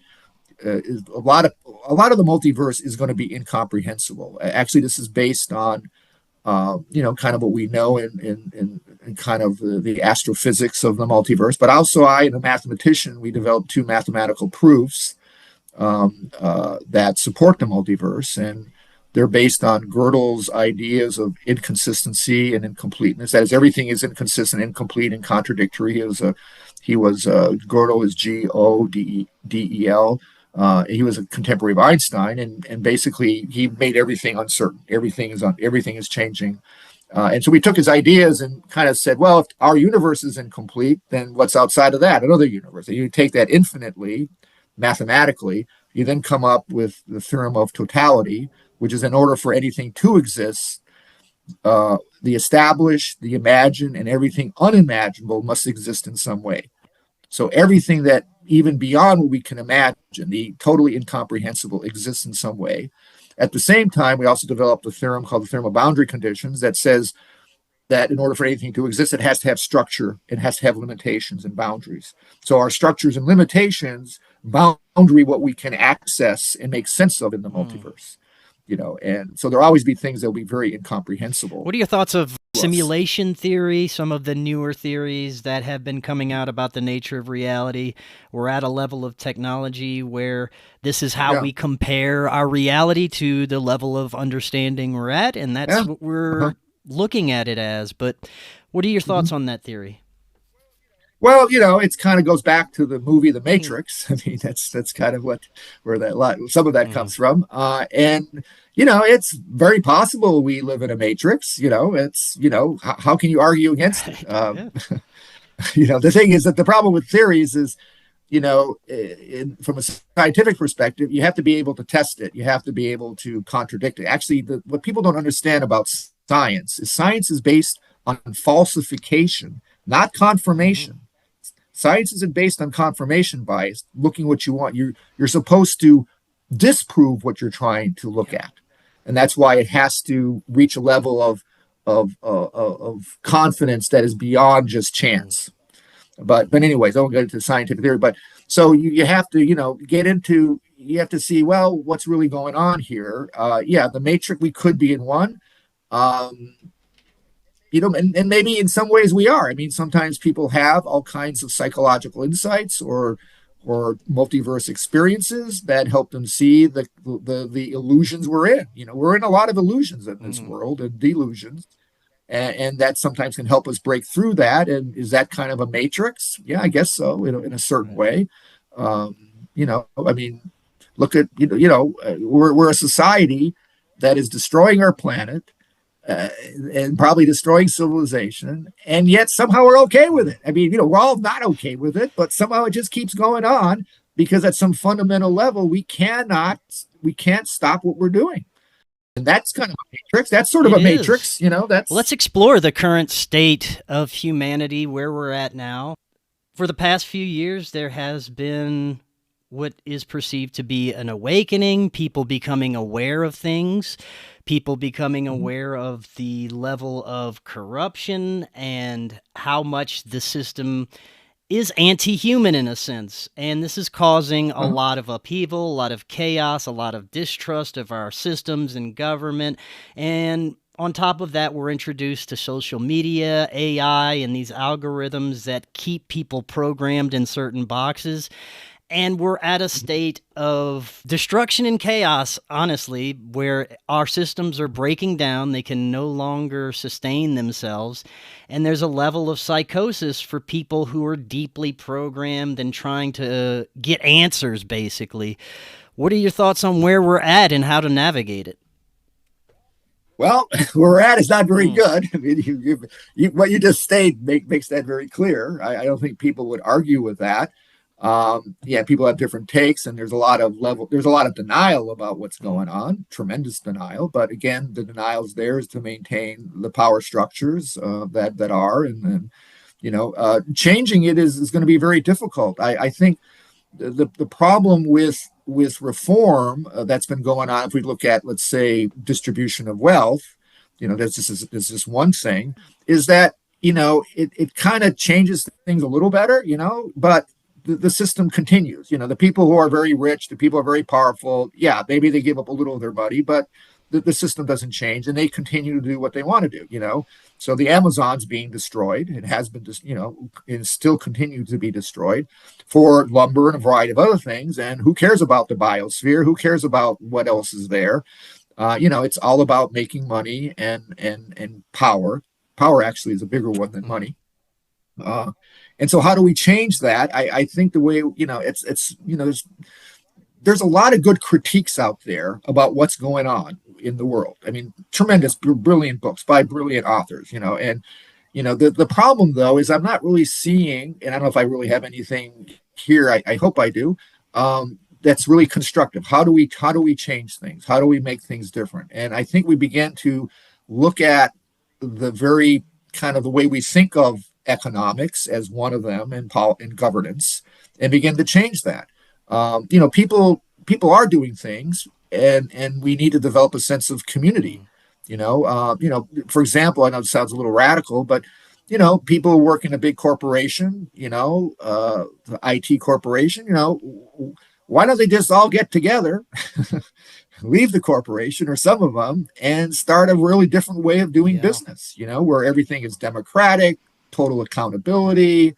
is a lot of the multiverse is going to be incomprehensible. Actually, this is based on kind of what we know in kind of the astrophysics of the multiverse. But also, I, and a mathematician, we developed two mathematical proofs that support the multiverse, and they're based on Gödel's ideas of inconsistency and incompleteness. That is, everything is inconsistent, incomplete, and contradictory. Gödel is Godel. He was a contemporary of Einstein, and basically he made everything uncertain. Everything is changing. And so we took his ideas and kind of said, well, if our universe is incomplete, then what's outside of that? Another universe. And you take that infinitely, mathematically, you then come up with the theorem of totality, which is, in order for anything to exist, the established, the imagined, and everything unimaginable must exist in some way. So everything that even beyond what we can imagine, the totally incomprehensible, exists in some way. At the same time, we also developed a theorem called the theorem of boundary conditions that says that in order for anything to exist, it has to have structure, it has to have limitations and boundaries. So our structures and limitations boundary what we can access and make sense of in the multiverse. And so there'll always be things that will be very incomprehensible. What are your thoughts of simulation theory, some of the newer theories that have been coming out about the nature of reality? We're at a level of technology where this is how we compare our reality to the level of understanding we're at, and that's what we're looking at it as. But what are your thoughts on that theory? Well, it kind of goes back to the movie The Matrix. I mean, that's kind of where some of that comes from. And it's very possible we live in a matrix. It's how can you argue against it? The thing is that the problem with theories is, from a scientific perspective, you have to be able to test it. You have to be able to contradict it. Actually, what people don't understand about science is based on falsification, not confirmation. Science isn't based on confirmation bias, looking what you want. You're supposed to disprove what you're trying to look at, and that's why it has to reach a level of confidence that is beyond just chance. But anyways, I won't get into scientific theory. But so you have to you have to see, well, what's really going on here. The matrix, we could be in one. And maybe in some ways we are. I mean, sometimes people have all kinds of psychological insights or multiverse experiences that help them see the illusions we're in. We're in a lot of illusions in this world, and delusions, and that sometimes can help us break through that. And is that kind of a matrix? Yeah, I guess so. In a certain way. I mean, look at we're a society that is destroying our planet. And probably destroying civilization, and yet somehow we're okay with it. I mean, we're all not okay with it, but somehow it just keeps going on, because at some fundamental level, we can't stop what we're doing. And that's kind of a matrix. That's sort of a matrix, Let's explore the current state of humanity, where we're at now. For the past few years, there has been what is perceived to be an awakening, people becoming aware of things, people becoming aware of the level of corruption and how much the system is anti-human in a sense. And this is causing a lot of upheaval, a lot of chaos, a lot of distrust of our systems and government. And on top of that, we're introduced to social media, AI, and these algorithms that keep people programmed in certain boxes. And we're at a state of destruction and chaos, honestly, where our systems are breaking down. They can no longer sustain themselves. And there's a level of psychosis for people who are deeply programmed and trying to get answers, basically. What are your thoughts on where we're at and how to navigate it? Well, where we're at is not very Hmm. good. I mean, what you just stated makes that very clear. I don't think people would argue with that. Yeah, people have different takes, and there's a lot of denial about what's going on, tremendous denial. But again, the denial's there is to maintain the power structures that are, and changing it is going to be very difficult. I think the problem with reform that's been going on, if we look at, let's say, distribution of wealth, there's this one thing, is that it kind of changes things a little better, but the system continues. The people who are very rich, the people who are very powerful, yeah, maybe they give up a little of their money, but the system doesn't change, and they continue to do what they want to do. So the Amazon's being destroyed. It has been, and still continues to be destroyed for lumber and a variety of other things. And who cares about the biosphere? Who cares about what else is there? It's all about making money and power. Power actually is a bigger one than money. And so how do we change that? I think the way, there's a lot of good critiques out there about what's going on in the world. I mean, tremendous, brilliant books by brilliant authors, and the problem though is I'm not really seeing, and I don't know if I really have anything here. I hope I do. That's really constructive. How do we change things? How do we make things different? And I think we begin to look at the very kind of the way we think of economics as one of them, and governance, and begin to change that. People are doing things, and we need to develop a sense of community. For example, I know it sounds a little radical, but people who work in a big corporation, the IT corporation, why don't they just all get together, leave the corporation, or some of them, and start a really different way of doing business, where everything is democratic, total accountability,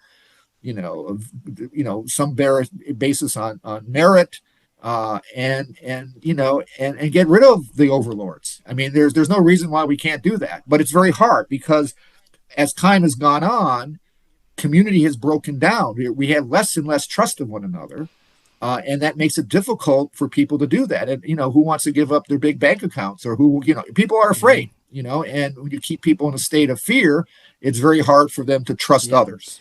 some basis on merit, and get rid of the overlords. I mean, there's no reason why we can't do that, but it's very hard because as time has gone on, community has broken down. We have less and less trust of one another. And that makes it difficult for people to do that. And, who wants to give up their big bank accounts, or who, people are afraid, and when you keep people in a state of fear, it's very hard for them to trust others.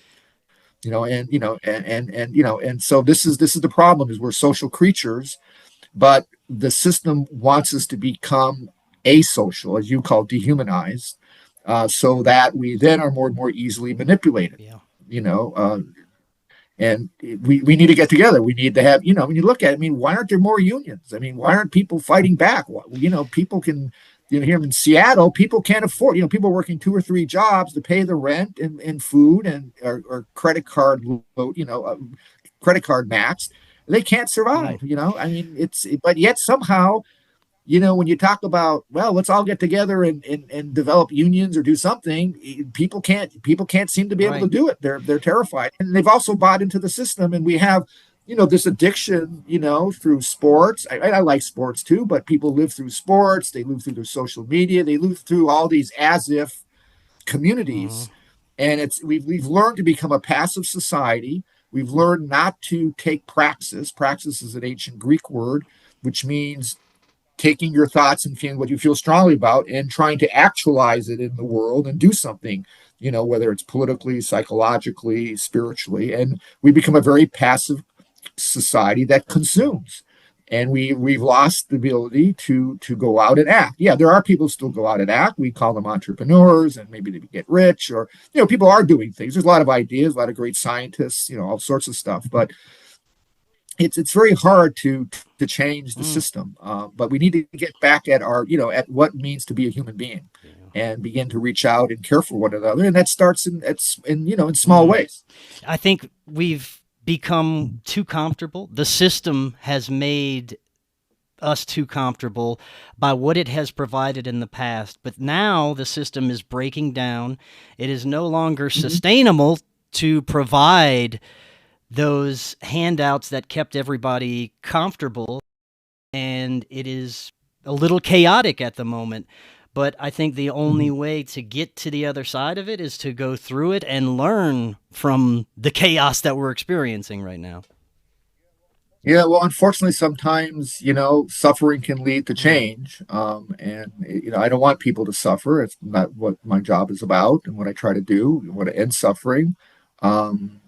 And so this is the problem, is we're social creatures, but the system wants us to become asocial, as you call dehumanized, so that we then are more and more easily manipulated. And we need to get together. We need to have, when you look at it, I mean, why aren't there more unions? I mean, why aren't people fighting back? People can, here in Seattle, people can't afford, people working 2 or 3 jobs to pay the rent and food and or credit card, credit card maxed. They can't survive, I mean, but yet somehow, when you talk about, well, let's all get together and develop unions or do something, people can't seem to be able to do it. They're terrified. And they've also bought into the system. And we have, this addiction, through sports. I like sports too, but people live through sports. They live through their social media. They live through all these as if communities. And we've learned to become a passive society. We've learned not to take praxis. Praxis is an ancient Greek word, which means taking your thoughts and feeling what you feel strongly about and trying to actualize it in the world and do something, whether it's politically, psychologically, spiritually. And we become a very passive society that consumes. And we've lost the ability to go out and act. Yeah, there are people who still go out and act. We call them entrepreneurs, and maybe they get rich, or, people are doing things. There's a lot of ideas, a lot of great scientists, all sorts of stuff. But it's very hard to change the system, but we need to get back at our at what it means to be a human being, and begin to reach out and care for one another, and that starts in small ways. I think we've become too comfortable. The system has made us too comfortable by what it has provided in the past, but now the system is breaking down. It is no longer sustainable to provide those handouts that kept everybody comfortable, and it is a little chaotic at the moment. But I think the only way to get to the other side of it is to go through it and learn from the chaos that we're experiencing right now. Yeah, well, unfortunately, sometimes, suffering can lead to Mm, change. I don't want people to suffer. It's not what my job is about and what I try to do. I want to end suffering. Um,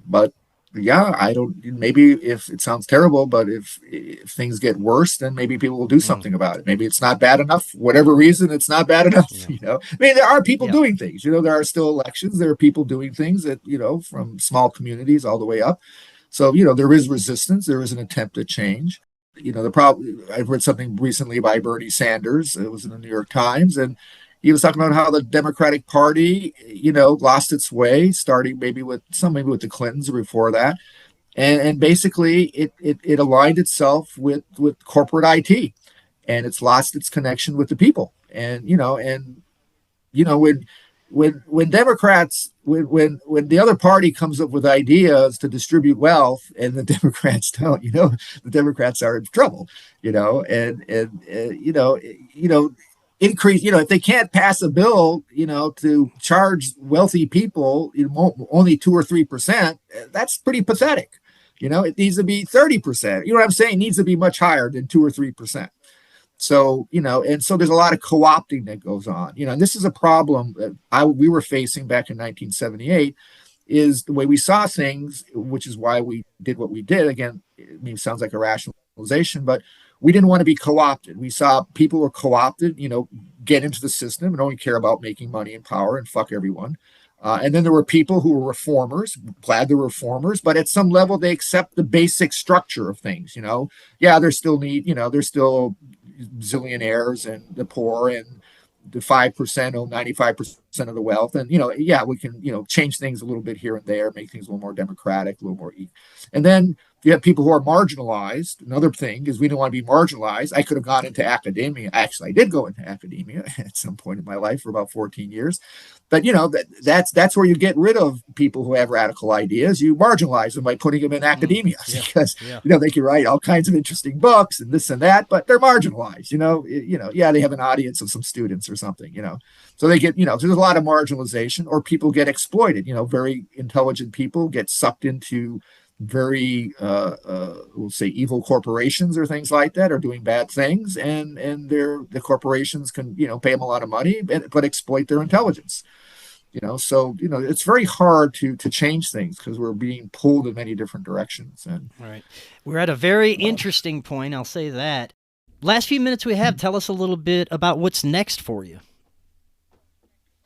but yeah, I don't, maybe if it sounds terrible, but if things get worse, then maybe people will do mm, something about it. Maybe it's not bad enough. Whatever reason, it's not bad enough. yeah, I mean, there are people yeah, doing things. There are still elections. There are people doing things that, from small communities all the way up. So, there is resistance. There is an attempt at change. The problem, I read something recently by Bernie Sanders. It was in the New York Times. And he was talking about how the Democratic Party, lost its way, starting maybe with the Clintons or before that. And basically it aligned itself with corporate IT, and it's lost its connection with the people. And when Democrats when the other party comes up with ideas to distribute wealth and the Democrats don't, the Democrats are in trouble, and increase, if they can't pass a bill, to charge wealthy people, only 2 or 3%, that's pretty pathetic. It needs to be 30%. You know what I'm saying? It needs to be much higher than 2 or 3%. So, and so there's a lot of co-opting that goes on, and this is a problem that we were facing back in 1978, is the way we saw things, which is why we did what we did. Again, it sounds like a rationalization, but we didn't want to be co-opted. We saw people were co-opted, get into the system and only care about making money and power and fuck everyone. And then there were people who were reformers, glad they were reformers, but at some level they accept the basic structure of things. Yeah, there's still there's still zillionaires and the poor, and the 5% own 95% of the wealth. And, yeah, we can, change things a little bit here and there, make things a little more democratic, a little more. And then you have people who are marginalized. Another thing is we don't want to be marginalized. I could have gone into academia. Actually, I did go into academia at some point in my life for about 14 years. But that's where you get rid of people who have radical ideas. You marginalize them by putting them in mm, academia yeah, because yeah, they can write all kinds of interesting books and this and that, but they're marginalized. Yeah, they have an audience of some students or something. So they get, so there's a lot of marginalization, or people get exploited. Very intelligent people get sucked into very we'll say evil corporations or things like that, are doing bad things, and the corporations can pay them a lot of money, but exploit their intelligence. So it's very hard to change things because we're being pulled in many different directions. And right. We're at a very interesting point, I'll say that. Last few minutes we have, tell us a little bit about what's next for you.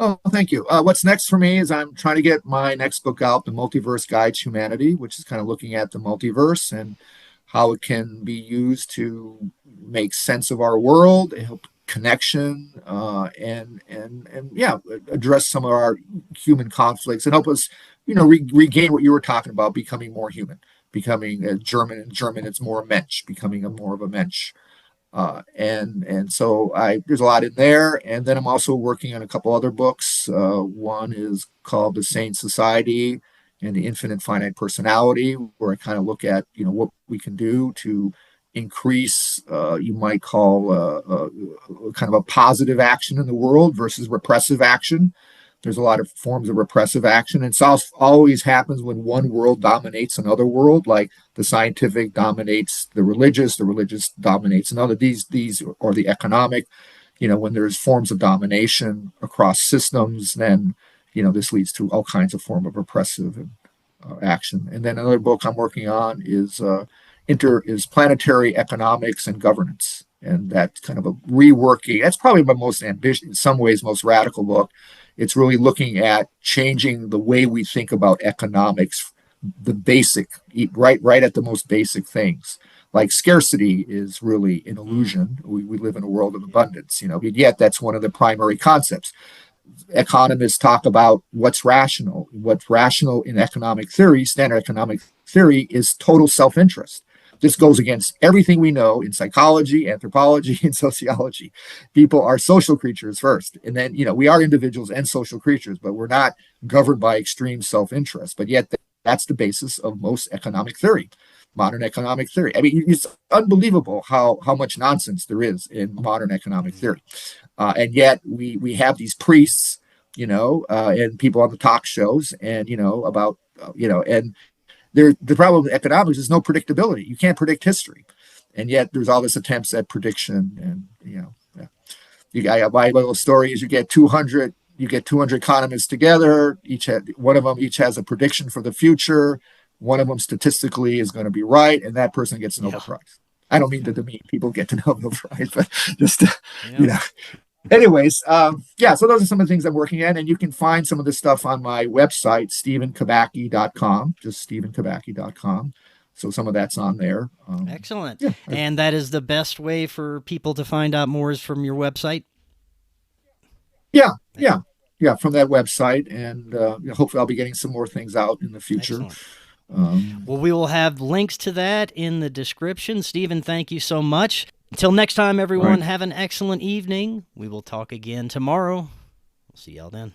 oh, thank you. What's next for me is I'm trying to get my next book out, The Multiverse Guide to Humanity, which is kind of looking at the multiverse and how it can be used to make sense of our world, help connection, and yeah, address some of our human conflicts and help us, regain what you were talking about, becoming more human, becoming a German. In German, it's more Mensch, becoming a more of a Mensch. And so there's a lot in there. And then I'm also working on a couple other books. One is called The Sane Society and the Infinite Finite Personality, where I kind of look at what we can do to increase, you might call, kind of a positive action in the world versus repressive action. There's a lot of forms of repressive action. And it always happens when one world dominates another world, like the scientific dominates the religious dominates another. These or the economic. When there's forms of domination across systems, then this leads to all kinds of form of repressive action. And then another book I'm working on is planetary economics and governance, and that's kind of a reworking. That's probably my most ambitious, in some ways, most radical book. It's really looking at changing the way we think about economics, the basic, right at the most basic things. Like scarcity is really an Mm, illusion. We live in a world of abundance, yet that's one of the primary concepts. Economists talk about what's rational. What's rational in economic theory, standard economic theory, is total self-interest. This goes against everything we know in psychology, anthropology, and sociology. People are social creatures first. And then, we are individuals and social creatures, but we're not governed by extreme self-interest. But yet that's the basis of most economic theory, modern economic theory. I mean, it's unbelievable how much nonsense there is in modern economic mm, theory. And yet we have these priests, and people on the talk shows, and about, and the problem with economics is no predictability. You can't predict history, and yet there's all this attempts at prediction. And yeah. My little story is you get 200 economists together. One of them has a prediction for the future. One of them statistically is going to be right, and that person gets a Nobel Prize. I don't mean to demean people get the Nobel Prize, but just Anyways, so those are some of the things I'm working on, and you can find some of this stuff on my website, StephenKubacki.com, just StephenKubacki.com. So some of that's on there. Excellent. Yeah. And that is the best way for people to find out more is from your website? Yeah, from that website. And hopefully I'll be getting some more things out in the future. Well, we will have links to that in the description. Stephen, thank you so much. Until next time, everyone, have an excellent evening. We will talk again tomorrow. We'll see y'all then.